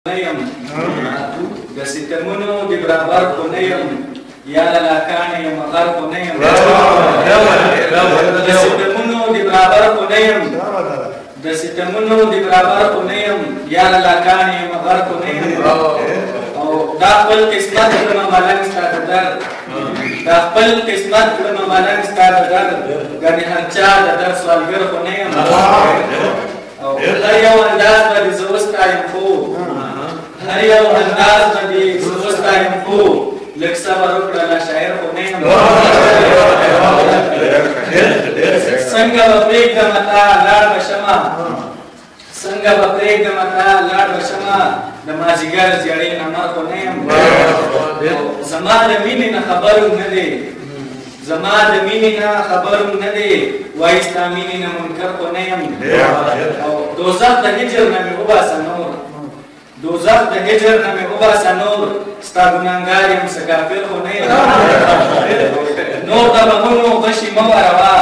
نیم د ستمونو د برابر کو نیم یا لاکانه یم غر کو نیم د ستمونو د برابر کو نیم د ستمونو د برابر کو نیم یا لاکانه یم غر کو نیم او دا خپل قسمت کړم مالک ستاسو در دا خپل قسمت کړم مالک ستاسو در غني هر چا د در سوالګر کو نیم او هر یو انداز باندې زوستا یم خو هر یو انداز باندې زوستا یم خو لږ صبر وکړه لا شاعر خو نه یم څنګه به پرېږدم تا لاړ به شمه څنګه به پرېږدم تا لاړ به شمه د مازدیګر زیړې نه مړ خو نه یم زما د مینې نه خبر نه دی زما د مینې نه خبر نه دی وایي ستا مینې نه منکر خو نه یم او دوزخ د هجر نه مې وباسه نور دوزخ د هجر نه مې وباسه نور ستا ګناهګار یم څه کافر خو نه یم نور د غمونو غشي مه وروا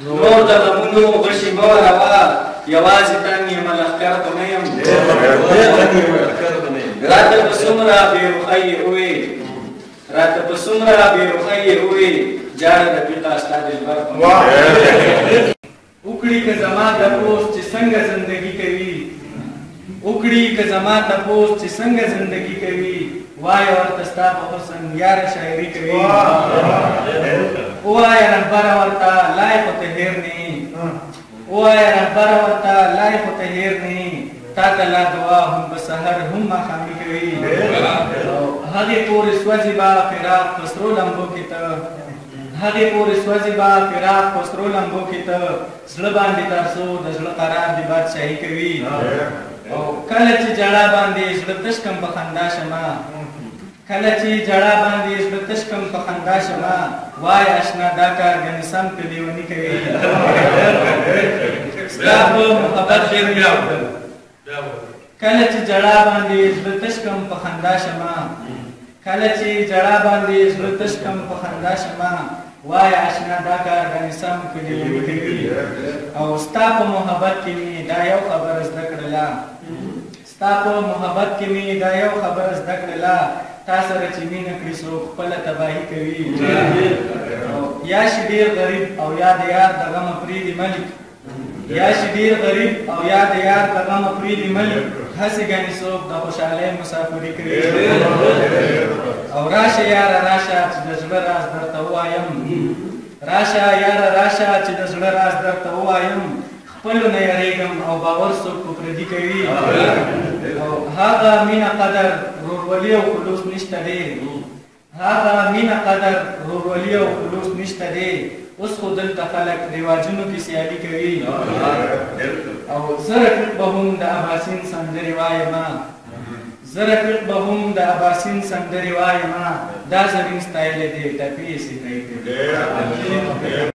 نور د غمونو غشي مه وروا یوازې تن یم لښکر خو نه یم راته په څومره بېروخۍ ووې راته په څومره بېروخۍ ووې جاړه رفیقه ستا دلبر خو وکړي که زما تپوس چې څنګه زندګي کوي وکړي که زما تپوس چې څنګه زندګي کوي وایه ورته ستا په حسن یاره شاعري کوي ووایه رهبره ورته لا یې خو ته هېر نه ووایه رهبره ورته لا یې خو ته هېر نه تا ته لا دعا هم په سحر هم ماښامي کوي هغې پورې سوځي به فراق په سرو لمبو کې ته هغې پورې سوځي به فراق په سرو لمبو کې ته زړه باندې ترڅو د زړه قرار دې بادشاهي کوي او کله چې جړا باندې زړه تش کم په خندا شمه کله چې جړا باندې زړه تش کم په خندا شمه وای اشنا دا کار ګنې سم په لیوني کوي ستا په محبت ډېر کله چې جړا باندې زړه تش کم په خندا شمه کله چې جړا باندې زړه تش کم په خندا شمه وای اشنا دا کار ګنې سم په لیوني کوي او ستا په محبت کې مې دا یو خبره زده کړله ستا په محبت کې مې دا یو خبره زده کړله تا سره چې مینه کړي څوک خپله تباهي کوي یا شي ډېر غریب او یا د یار د غمه پرېږدي ملک یا شي ډېر غریب او یا د یار د غمه پرېږدي ملک هسې ګنې څوک د خوشحالۍ مسافري کوي او راشه یاره راشه چې د زړه راز درته ووایم راشه یاره راشه چې د زړه راز درته ووایم خپلو نه یریږم او باور څوک په پردي کوي او هغه مینه قدر ورورولي او خلوص نشته دی هغه مینه قدر ورورولي او خلوص نشته دی اوس خو دلته خلک رواجونو کې سیالي کوي او زه رفیق به هم د اباسین سندرې وایمه زه رفیق به هم د اباسین سندرې وایمه دا زمین ستایلی دی ټپې یې سیکۍ کوي